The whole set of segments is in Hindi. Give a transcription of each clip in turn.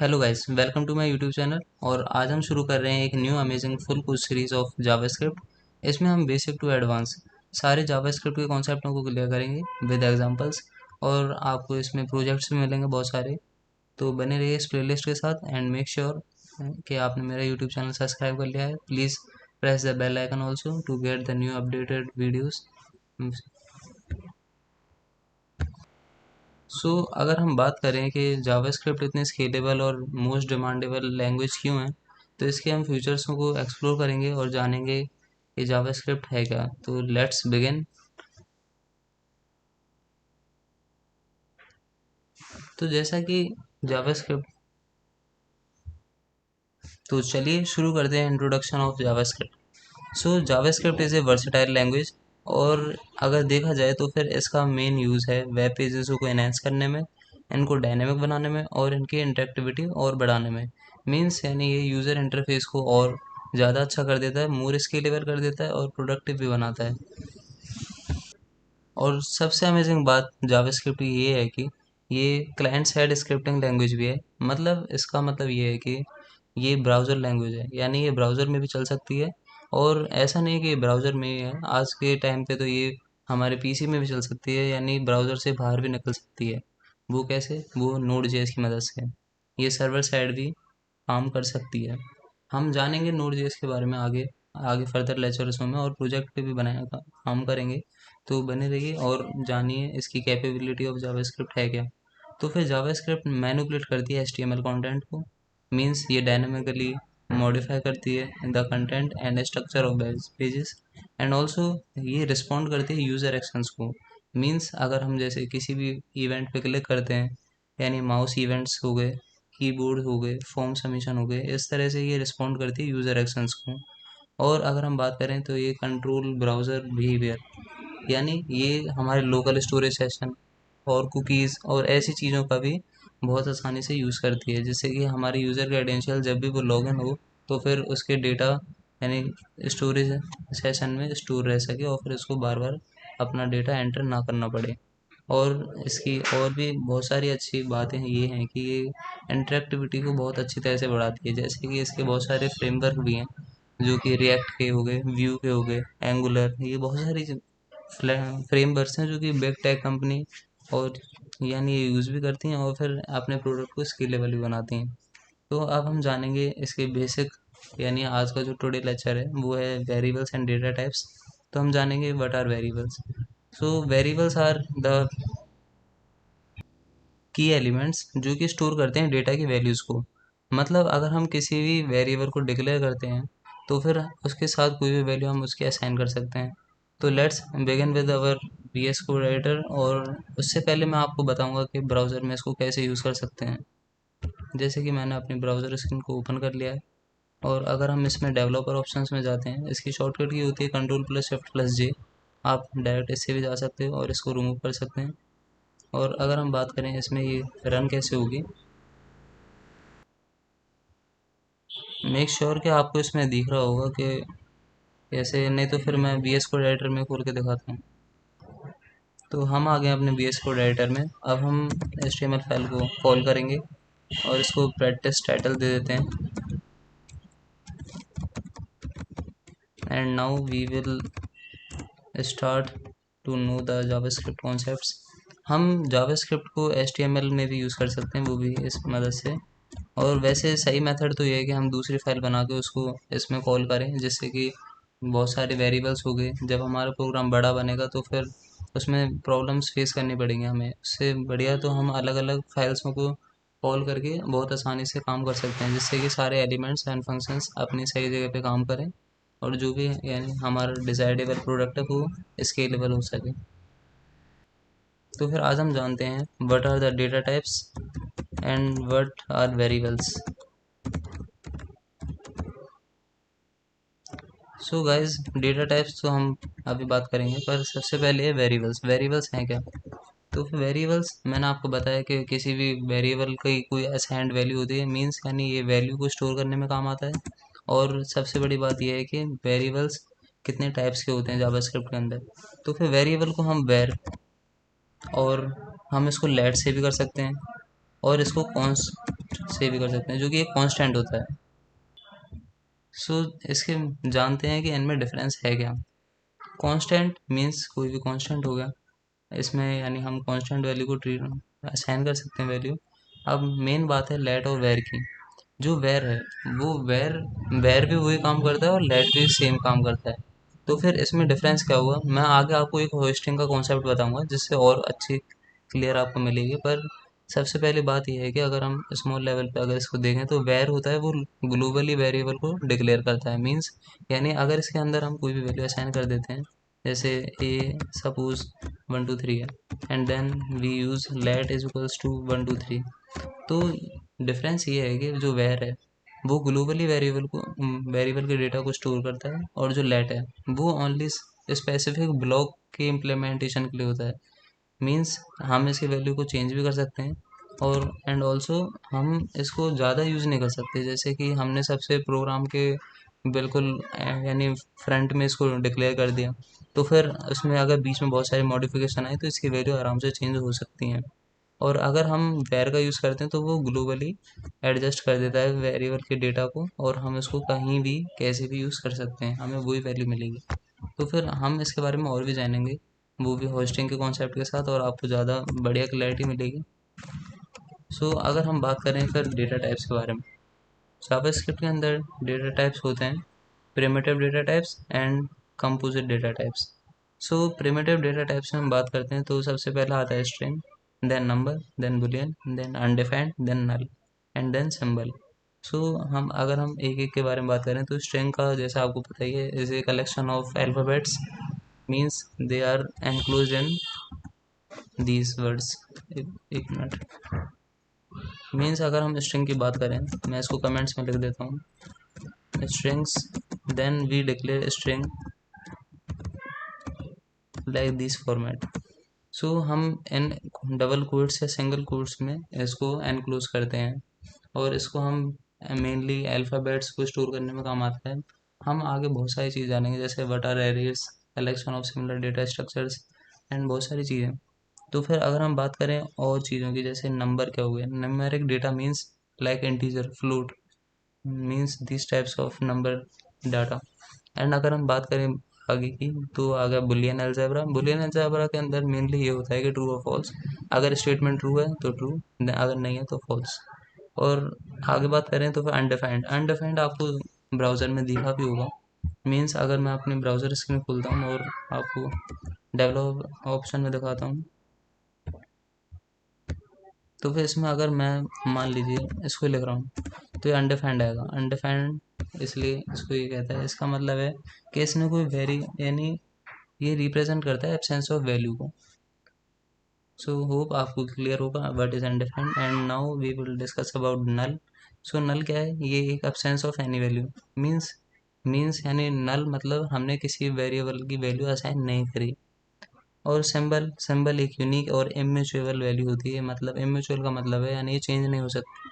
Hello guys, welcome to my YouTube channel. और आज हम शुरू कर रहे हैं एक new amazing full course series of JavaScript. इसमें हम बेसिक टू एडवांस सारे जावास्क्रिप्ट के कॉन्सेप्टों को क्लियर करेंगे विद एग्जांपल्स। और आपको इसमें प्रोजेक्ट्स भी मिलेंगे बहुत सारे। तो बने रहिए इस प्लेलिस्ट के साथ एंड मेक श्योर कि आपने मेरा यूट्यूब चैनल सब्सक्राइब कर लिया है। Please press the bell icon also to get the new updated videos. अगर हम बात करें कि जावास्क्रिप्ट इतनी स्केलेबल और मोस्ट डिमांडेबल लैंग्वेज क्यों है, तो इसके हम फ्यूचर्सों को एक्सप्लोर करेंगे और जानेंगे कि जावास्क्रिप्ट है क्या। तो लेट्स बिगिन। तो जैसा कि जावास्क्रिप्ट तो चलिए शुरू करते हैं introduction of JavaScript. JavaScript is a versatile language. और अगर देखा जाए तो फिर इसका मेन यूज़ है वेब पेजेस को एनहेंस करने में, इनको डायनेमिक बनाने में और इनकी इंटरेक्टिविटी और बढ़ाने में। मीन्स यानी ये यूज़र इंटरफेस को और ज़्यादा अच्छा कर देता है, मोर स्केलेबल कर देता है और प्रोडक्टिव भी बनाता है। और सबसे अमेजिंग बात जावास्क्रिप्ट की ये है कि ये क्लाइंट साइड स्क्रिप्टिंग लैंग्वेज भी है। मतलब इसका मतलब ये है कि ये ब्राउज़र लैंग्वेज है, यानी ये ब्राउज़र में भी चल सकती है। और ऐसा नहीं कि ये ब्राउज़र में ही है, आज के टाइम पे तो ये हमारे पीसी में भी चल सकती है, यानी ब्राउज़र से बाहर भी निकल सकती है। वो कैसे? वो नोड जेएस की मदद से। ये सर्वर साइड भी काम कर सकती है। हम जानेंगे नोड जेएस के बारे में आगे आगे फर्दर लेक्चर्सों में, और प्रोजेक्ट पे भी बनाया काम करेंगे। तो बने रहिए और जानिए इसकी कैपेबिलिटी ऑफ जावास्क्रिप्ट है क्या। तो फिर जावास्क्रिप्ट मैनिपुलेट करती है एचटीएमएल कंटेंट को। मींस ये डायनामिकली मॉडिफाई करती है the content and structure of pages. And also ये रिस्पॉन्ड करती है यूज़र एक्शंस को। मींस अगर हम जैसे किसी भी इवेंट पे क्लिक करते हैं, यानी माउस इवेंट्स हो गए, कीबोर्ड हो गए, फॉर्म सबमिशन हो गए, इस तरह से ये रिस्पॉन्ड करती है यूज़र एक्शंस को। और अगर हम बात करें तो ये कंट्रोल ब्राउज़र बिहेवियर, यानी ये हमारे लोकल स्टोरेज सेशन और कुकीज़ और ऐसी चीज़ों का भी बहुत आसानी से यूज़ करती है, जिससे कि हमारे यूज़र क्रेडेंशियल जब भी वो लॉगिन हो तो फिर उसके डेटा यानी स्टोरेज सेशन में स्टोर रह सके और फिर उसको बार बार अपना डेटा एंटर ना करना पड़े। और इसकी और भी बहुत सारी अच्छी बातें ये हैं कि ये इंटरेक्टिविटी को बहुत अच्छी तरह से बढ़ाती है। जैसे कि इसके बहुत सारे फ्रेमवर्क भी हैं, जो कि रिएक्ट के हो गए, व्यू के हो गए, एंगुलर, ये बहुत सारी फ्रेमवर्क्स हैं जो कि बिग टेक कंपनी और यानी ये यूज़ भी करती हैं और फिर अपने प्रोडक्ट को स्केलेबल भी बनाती हैं। तो अब हम जानेंगे इसके बेसिक, यानी आज का जो टुडे लेक्चर है वो है वेरिएबल्स एंड डेटा टाइप्स। तो हम जानेंगे what are variables. Variables are the key elements जो कि स्टोर करते हैं डेटा की वैल्यूज़ को। मतलब अगर हम किसी भी वेरिएबल को डिक्लेयर करते हैं तो फिर उसके साथ कोई भी वैल्यू हम उसके असाइन कर सकते हैं। तो let's begin with our VS code editor. और उससे पहले मैं आपको बताऊंगा कि ब्राउज़र में इसको कैसे यूज़ कर सकते हैं। जैसे कि मैंने अपनी ब्राउज़र स्क्रीन को ओपन कर लिया है। और अगर हम इसमें डेवलपर ऑप्शंस में जाते हैं, इसकी शॉर्टकट की होती है कंट्रोल प्लस शिफ्ट प्लस जे। आप डायरेक्ट इससे भी जा सकते हो और इसको रिमूव कर सकते हैं। और अगर हम बात करें इसमें ये रन कैसे होगी, मेक श्योर कि आपको इसमें दिख रहा होगा कि ऐसे, नहीं तो फिर मैं वी एस कोड एडिटर में खोल के दिखाता हूँ। तो हम आ गए अपने वी एस कोड एडिटर में। अब हम H T M L file को कॉल करेंगे और इसको प्रैक्टिस टाइटल दे देते हैं। And now we will start to know the JavaScript concepts. हम जावास्क्रिप्ट को एच टी एम एल में भी यूज़ कर सकते हैं, वो भी इस मदद से। और वैसे सही मेथड तो ये है कि हम दूसरी फाइल बना के उसको इसमें कॉल करें, जिससे कि बहुत सारे वेरिएबल्स हो गए। जब हमारा प्रोग्राम बड़ा बनेगा तो फिर उसमें प्रॉब्लम्स फेस करनी पड़ेंगी हमें। उससे बढ़िया तो हम अलग अलग फाइल्सों को कॉल करके बहुत आसानी से काम कर सकते हैं, जिससे कि सारे एलिमेंट्स एंड फंक्शंस अपनी सही जगह पे काम करें और जो भी यानी हमारा डिज़ायरेबल प्रोडक्ट है वो स्केलेबल हो सके। तो फिर आज हम जानते हैं what are the data types and what are variables. Guys, data types तो हम अभी बात करेंगे, पर सबसे पहले है वेरिएबल्स। वेरिएबल्स हैं क्या? तो वेरिएबल्स मैंने आपको बताया कि किसी भी वेरिएबल की कोई असाइंड वैल्यू होती है। मींस यानी ये वैल्यू को स्टोर करने में काम आता है। और सबसे बड़ी बात यह है कि वेरिएबल्स कितने टाइप्स के होते हैं जावास्क्रिप्ट के अंदर। तो फिर वेरिएबल को हम वेर, और हम इसको लेट से भी कर सकते हैं। और इसको कॉन्स्ट से भी कर सकते हैं, जो कि एक कांस्टेंट होता है। सो इसके जानते हैं कि इनमें डिफरेंस है क्या। कांस्टेंट मीन्स कोई भी कांस्टेंट हो गया इसमें, यानी हम कांस्टेंट वैल्यू को ट्रीट असाइन कर सकते हैं वैल्यू। अब मेन बात है लेट और वेर की। जो वेर है वो वेर वेर भी वही काम करता है और लेट भी सेम काम करता है। तो फिर इसमें डिफरेंस क्या हुआ, मैं आगे आपको एक होस्टिंग का कॉन्सेप्ट बताऊंगा जिससे और अच्छी क्लियर आपको मिलेगी। पर सबसे पहली बात यह है कि अगर हम स्मॉल लेवल पे अगर इसको देखें तो वेर होता है वो ग्लोबली वेरिएबल को डिक्लेयर करता है। मीन्स यानी अगर इसके अंदर हम कोई भी वैल्यू असाइन कर देते हैं, जैसे ए सपोज 1 2 3 है, and then we use let is equals to 1 2 3। तो डिफरेंस ये है कि जो वेर है वो ग्लोबली वेरिएबल के डेटा को स्टोर करता है, और जो लेट है वो ओनली स्पेसिफिक ब्लॉक के इम्प्लीमेंटेशन के लिए होता है। मीन्स हम इसकी वैल्यू को चेंज भी कर सकते हैं, और एंड ऑल्सो हम इसको ज़्यादा यूज़ नहीं कर सकते। जैसे कि हमने सबसे प्रोग्राम के बिल्कुल यानी फ्रंट में इसको डिक्लेयर कर दिया, तो फिर उसमें अगर बीच में बहुत सारी मॉडिफिकेशन आए तो इसकी वैल्यू आराम से चेंज हो सकती हैं। और अगर हम वेर का यूज़ करते हैं तो वो ग्लोबली एडजस्ट कर देता है वेरिएबल के डेटा को, और हम इसको कहीं भी कैसे भी यूज़ कर सकते हैं, हमें वही वैल्यू मिलेगी। तो फिर हम इसके बारे में और भी जानेंगे, वो भी होस्टिंग के कॉन्सेप्ट के साथ, और आपको ज़्यादा बढ़िया क्लैरिटी मिलेगी। सो अगर हम बात करें फिर डेटा टाइप्स के बारे में, जावास्क्रिप्ट के अंदर डेटा टाइप्स होते हैं primitive data types and composite data types. So primitive data types में हम बात करते हैं तो सबसे पहला आता है string, then number, then Boolean, then undefined, then null, and then symbol. So हम एक एक के बारे में बात करें तो स्ट्रिंग का जैसा आपको पता ही है is a collection of alphabets, means they are enclosed in these words. एक मिनट। मीन्स अगर हम स्ट्रिंग की बात करें, मैं इसको कमेंट्स में लिख देता हूँ, strings, then we declare string like this format। सो हम इन डबल कोट्स या सिंगल कोट्स में इसको एनक्लोज करते हैं, और इसको हम मेनली अल्फ़ाबेट्स को स्टोर करने में काम आता है। हम आगे बहुत सारी चीज़ जानेंगे जैसे what are arrays, collection of similar data structures, and बहुत सारी चीज़ें। तो फिर अगर हम बात करें और चीज़ों की, जैसे नंबर क्या हो गया, numeric data means like integer, float, means this types of number data. And अगर हम बात करें आगे की तो आ गया बुलियन अलजेब्रा। बुलियन अलजेब्रा के अंदर मेनली ये होता है कि ट्रू और फॉल्स, अगर स्टेटमेंट ट्रू है तो ट्रू, अगर नहीं है तो फॉल्स। और आगे बात करें तो फिर अनडिफाइंड। अनडिफाइंड आपको ब्राउज़र में दिखा भी होगा। मीन्स अगर मैं अपनी ब्राउज़र स्क्रीन खोलता हूँ और आपको डेवलप ऑप्शन में दिखाता हूँ, तो फिर इसमें अगर मैं मान लीजिए इसको लिख रहा हूँ तो ये अनडिफाइंड आएगा। अनडिफाइंड इसलिए इसको ये कहता है, इसका मतलब है कि इसने कोई वेरी यानी ये रिप्रेजेंट करता है एब्सेंस ऑफ वैल्यू को। सो होप आपको क्लियर होगा what is undefined. And now we will discuss about null. So null क्या है, ये एक absence of any value. Means means यानी नल मतलब हमने किसी वेरिएबल की वैल्यू असाइन नहीं करी। और सिंबल, सिंबल एक यूनिक और इम्यूचुअल वैल्यू होती है। मतलब इम्यूचुअल का मतलब है यानी ये चेंज नहीं हो सकती,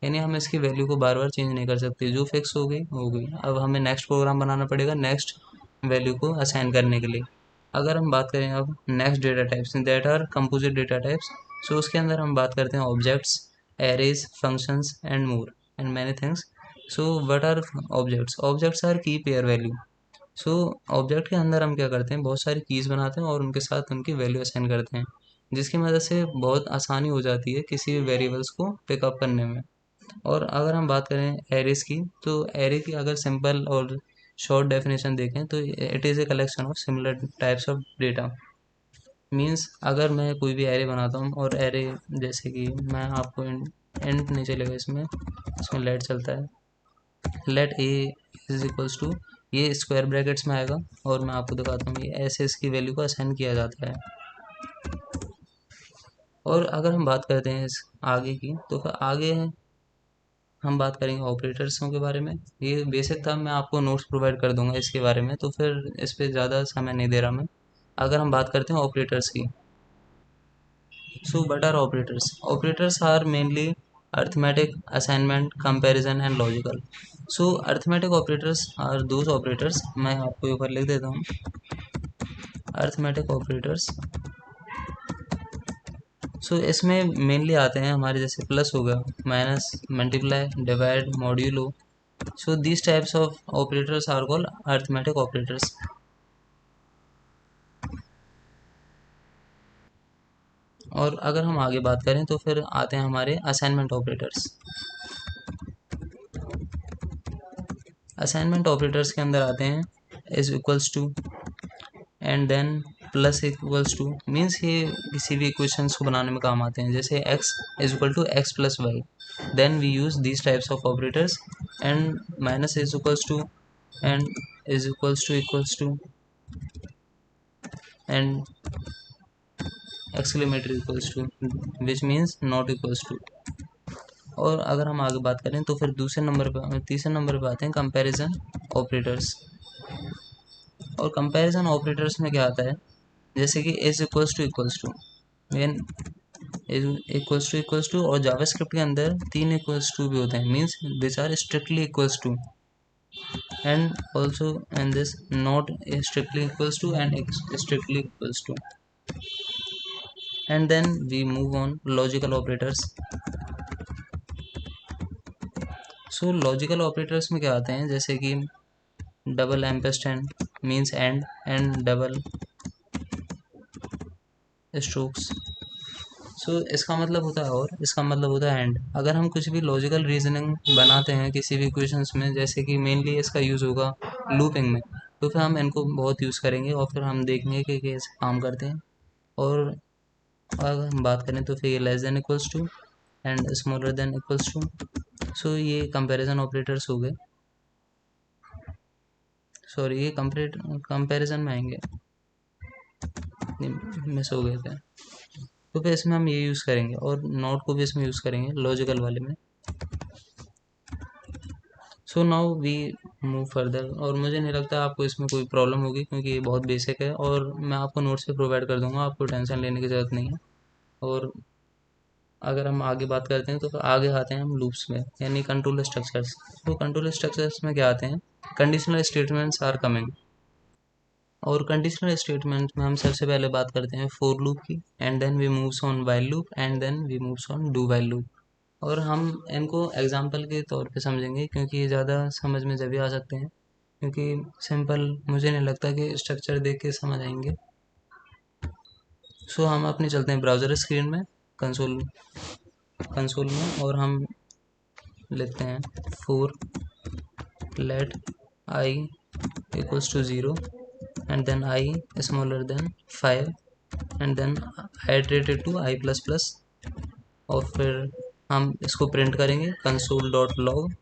यानी हम इसकी वैल्यू को बार बार चेंज नहीं कर सकते, जो फिक्स हो गई हो गई। अब हमें नेक्स्ट प्रोग्राम बनाना पड़ेगा नेक्स्ट वैल्यू को असाइन करने के लिए। अगर हम बात करें अब next data types that are composite data types, so उसके अंदर हम बात करते हैं objects, arrays, functions and more and many things. So what are objects, objects are key pair value. So object के अंदर हम क्या करते हैं, बहुत सारी कीज़ बनाते हैं और उनके साथ उनकी वैल्यू असाइन करते हैं, जिसकी मदद से बहुत आसानी हो जाती है किसी भी वेरिएबल्स को पिकअप करने में। और अगर हम बात करें एरेज की, तो एरे की अगर सिंपल और शॉर्ट डेफिनेशन देखें तो it is a collection of similar types of data. Means अगर मैं कोई भी एरे बनाता हूँ, और एरे जैसे कि मैं आपको एंड नहीं चलेगा इसमें, इसमें लेट चलता है, let a is equals to, ये स्क्वायर ब्रैकेट्स में आएगा, और मैं आपको दिखाता हूँ ये ऐसे इसकी वैल्यू को असाइन किया जाता है। और अगर हम बात करते हैं इस आगे की, तो फिर आगे हम बात करेंगे ऑपरेटर्सों के बारे में। ये बेसिक था, मैं आपको नोट्स प्रोवाइड कर दूंगा इसके बारे में, तो फिर इस पर ज़्यादा समय नहीं दे रहा मैं। अगर हम बात करते हैं ऑपरेटर्स की, so what are operators, operators are mainly arithmetic, assignment, comparison and logical. So arithmetic operators are those operators, मैं आपको ऊपर लिख देता हूँ, अर्थमेटिक ऑपरेटर्स। सो इसमें मेनली आते हैं हमारे जैसे प्लस हो गया, minus, multiply, divide, modulo. So these types of operators are called arithmetic operators. और अगर हम आगे बात करें तो फिर आते हैं हमारे असाइनमेंट ऑपरेटर्स। असाइनमेंट ऑपरेटर्स के अंदर आते हैं is equals to, and then plus equals to. Means ये किसी भी इक्वेशंस को बनाने में काम आते हैं, जैसे x is equal to x plus y, then we use these types of operators. And minus is equals to, and is equals to and exclamatory equals to, which means not equals to. और अगर हम आगे बात करें तो फिर तीसरे नंबर पे आते हैं कंपैरिजन ऑपरेटर्स। और कंपैरिजन ऑपरेटर्स में क्या आता है, जैसे कि is equals to, when equals to, और जावास्क्रिप्ट के अंदर 3 इक्वल्स टू भी होते हैं, means this are strictly equals to, and also and this not strictly equals to and strictly equals to. And then we move on logical operators. So logical operators में क्या आते हैं, जैसे कि double ampersand means and double strokes. सो इसका मतलब होता है, और इसका मतलब होता है एंड। अगर हम कुछ भी लॉजिकल रीजनिंग बनाते हैं किसी भी इक्वेशंस में, जैसे कि मेनली इसका यूज़ होगा लूपिंग में, तो फिर हम इनको बहुत यूज़ करेंगे और फिर हम देखेंगे कि कैसे काम करते हैं। और अगर हम बात करें तो फिर ये less than equals to and smaller than equals to. So ये कंपैरिजन ऑपरेटर्स हो गए, सॉरी ये कंपैरिजन में आएंगे, मिस हो गए थे। तो फिर इसमें हम ये यूज़ करेंगे, और नॉट को भी इसमें यूज़ करेंगे लॉजिकल वाले में। So now we move further, और मुझे नहीं लगता आपको इसमें कोई प्रॉब्लम होगी, क्योंकि ये बहुत बेसिक है और मैं आपको नोट्स भी प्रोवाइड कर दूंगा, आपको टेंशन लेने की ज़रूरत नहीं है। और अगर हम आगे बात करते हैं तो फिर आगे आते हैं हम लूप्स में, यानी कंट्रोल स्ट्रक्चर्स। तो कंट्रोल स्ट्रक्चर्स में क्या आते हैं, कंडीशनल स्टेटमेंट्स आर कमिंग। और कंडीशनल स्टेटमेंट में हम सबसे पहले बात करते हैं फॉर लूप की, and then we moves on while loop, and then we moves on do while loop. और हम इनको एग्जाम्पल के तौर पे समझेंगे, क्योंकि ये ज़्यादा समझ में जब भी आ सकते हैं, क्योंकि सिंपल मुझे नहीं लगता कि स्ट्रक्चर देख के समझ आएंगे। सो हम अपने चलते हैं ब्राउज़र स्क्रीन में, कंसोल कंसोल में, और हम लिखते हैं for let I equals to 0 and then I smaller than 5 and then iterated to I plus plus. और फिर हम इसको प्रिंट करेंगे कंसोल डॉट लॉग,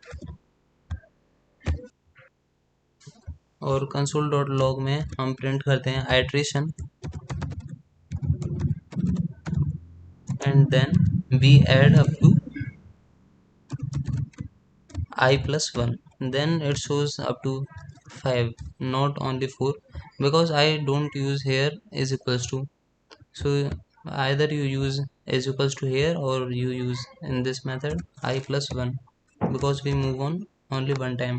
और कंसोल डॉट लॉग में हम प्रिंट करते हैं iteration, and then we add up to I plus 1, then it shows up to 5, not only 4, because I don't use here is equals to. So either you use is equals to here, or you use in this method I plus 1, because we move on only one time.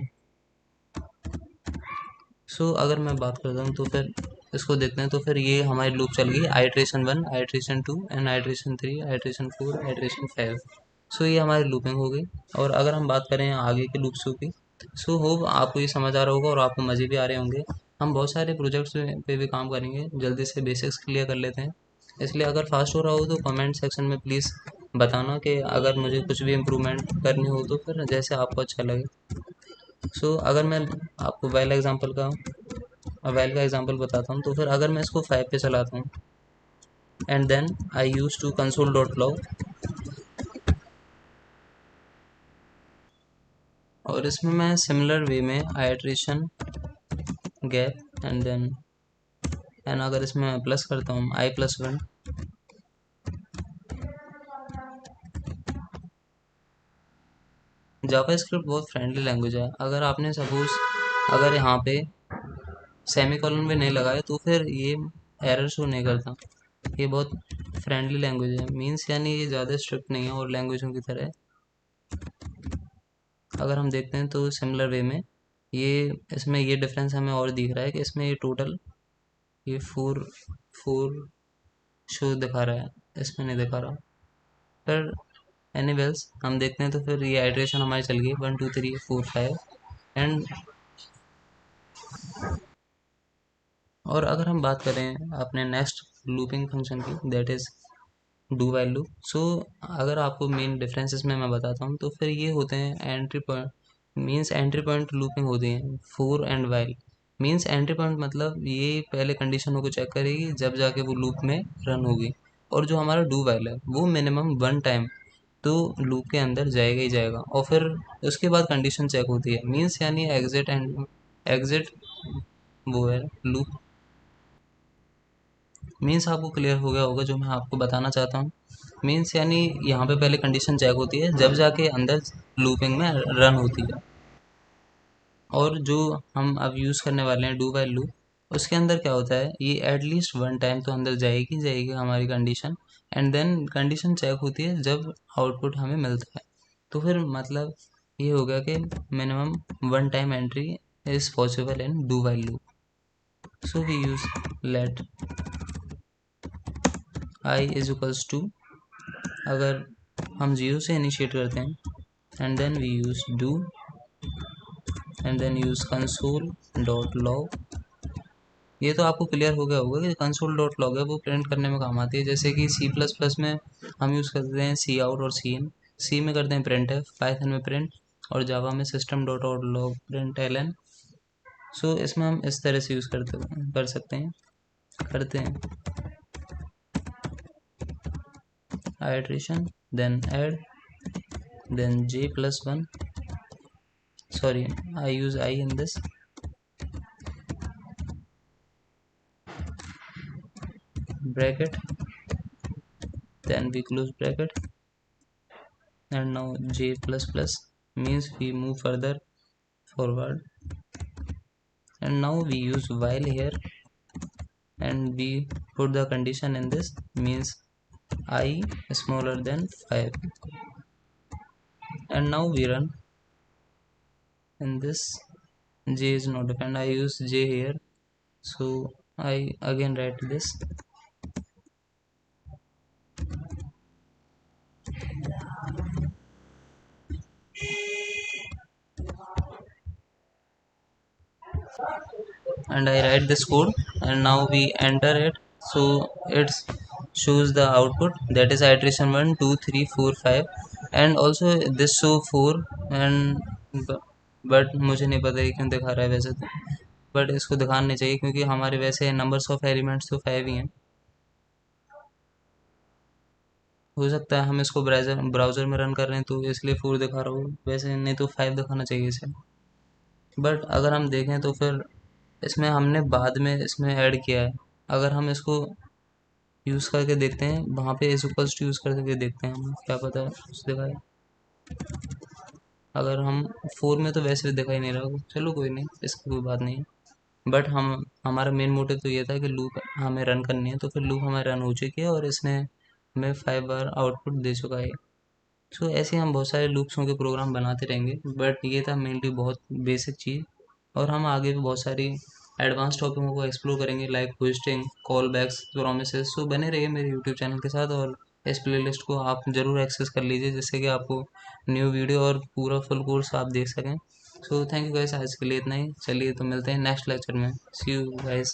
सो अगर मैं बात करता हूँ तो फिर इसको देखते हैं, तो फिर ये हमारी लूप चल गई iteration 1, iteration 2 and iteration 3, iteration 4, iteration 5। सो ये हमारी लूपिंग हो गई। और अगर हम बात करें आगे के लूप्सों की, सो होप आपको ये समझ आ रहा होगा और आपको मज़े भी आ रहे होंगे। हम बहुत सारे प्रोजेक्ट्स पे भी काम करेंगे, जल्दी से बेसिक्स क्लियर कर लेते हैं। इसलिए अगर फास्ट हो रहा हो तो कमेंट सेक्शन में प्लीज़ बताना, कि अगर मुझे कुछ भी इम्प्रूवमेंट करनी हो तो फिर जैसे आपको अच्छा लगे। सो अगर मैं आपको वेल का एग्जांपल बताता हूँ, तो फिर अगर मैं इसको 5 पे चलाता हूँ, and then I use to console dot log, और इसमें मैं सिमिलर वे में आइट्रेशन गैप एंड अगर इसमें मैं प्लस करता हूँ आई प्लस 1। जावा स्क्रिप्ट बहुत फ्रेंडली लैंग्वेज है। अगर आपने सपोज अगर यहाँ पे सेमी कॉलन में नहीं लगाया तो फिर ये एरर शो नहीं करता। ये बहुत फ्रेंडली लैंग्वेज है, मीन्स यानी ये ज़्यादा स्ट्रिक्ट नहीं है और लैंग्वेजों की तरह। अगर हम देखते हैं तो सिमिलर वे में ये इसमें ये डिफरेंस हमें और दिख रहा है कि इसमें ये टोटल ये फोर शो दिखा रहा है, इसमें नहीं दिखा रहा, पर एनीवेज हम देखते हैं। तो फिर ये आइट्रेशन हमारी चल गई 1 2 3 4 5 एंड। और अगर हम बात करें अपने नेक्स्ट लूपिंग फंक्शन की, that is do while loop. So अगर आपको मेन डिफरेंसेस में मैं बताता हूँ, तो फिर ये होते हैं entry point, means entry point looping होती है four and while. Means entry point मतलब ये पहले कंडीशनों को चेक करेगी, जब जाके वो लूप में रन होगी। और जो हमारा डू वाइल है वो मिनिमम 1 टाइम तो लूप के अंदर जाएगा ही जाएगा, और फिर उसके बाद कंडीशन चेक होती है। मीन्स यानी एग्जिट एंड एग्जिट वो है लूप। मीन्स आपको क्लियर हो गया होगा जो मैं आपको बताना चाहता हूँ। मीन्स यानी यहाँ पे पहले कंडीशन चेक होती है, जब जाके अंदर लूपिंग में रन होती है। और जो हम अब यूज़ करने वाले हैं डू वाइल लूप, उसके अंदर क्या होता है, ये एटलीस्ट 1 टाइम तो अंदर जाएगी जाएगी हमारी condition. And then condition check होती है जब आउटपुट हमें मिलता है। तो फिर मतलब ये हो गया कि minimum 1 time entry is possible in do while loop. So we use let I is equals to, अगर हम 0 से इनिशिएट करते हैं, and then we use do, and then use console dot log. ये तो आपको क्लियर हो गया होगा कि कंसोल डॉट लॉग है वो प्रिंट करने में काम आती है। जैसे कि सी प्लस प्लस में हम यूज़ करते हैं सी आउट और सी इन, सी में करते हैं प्रिंट है, पाइथन में प्रिंट, और जावा में system dot out log print L N. So इसमें हम इस तरह से यूज़ कर सकते हैं, करते हैं iteration, then add, then j+1, sorry, I use I in this, bracket, then we close bracket, and now j++ means we move further forward, and now we use while here, and we put the condition in this, means I smaller than 5, and now we run in this. J is not defined, I use j here, so I again write this, and I write this code, and now we enter it. So it shows the output, that is iteration 1 2 3 4 5, and also this show 4, and but मुझे नहीं पता ये क्यों दिखा रहा है वैसे तो, बट इसको दिखाना नहीं चाहिए क्योंकि हमारे वैसे नंबर्स ऑफ एलिमेंट्स तो 5 ही हैं। हो सकता है हम इसको ब्राउज़र में रन कर रहे हैं तो इसलिए 4 दिखा रहा हो, वैसे नहीं तो 5 दिखाना चाहिए इसे। बट अगर हम देखें तो फिर इसमें हमने बाद में इसमें ऐड किया है। अगर हम इसको यूज़ करके देखते हैं, वहाँ पे इज इक्वल्स टू यूज़ करके देखते हैं, हम क्या पता कुछ दिखाए। अगर हम 4 में तो वैसे भी दिखाई नहीं रहा, चलो कोई नहीं, इसकी कोई बात नहीं है। बट हम हमारा मेन मोटिव तो ये था कि लूप हमें रन करनी है, तो फिर लूप हमें रन हो चुकी है और इसने हमें 5 बार आउटपुट दे चुका है। सो ऐसे हम बहुत सारे लूप्सों के प्रोग्राम बनाते रहेंगे, बट ये था मेनली बहुत बेसिक चीज़। और हम आगे भी बहुत सारी एडवांस टॉपिकों को एक्सप्लोर करेंगे, like hosting, callbacks, promises. So बने रहिए मेरे यूट्यूब चैनल के साथ, और इस प्लेलिस्ट को आप ज़रूर एक्सेस कर लीजिए, जिससे कि आपको न्यू वीडियो और पूरा फुल कोर्स आप देख सकें। सो थैंक यू गाइस, आज के लिए इतना ही। चलिए तो मिलते हैं नेक्स्ट लेक्चर में। सी यू गाइस।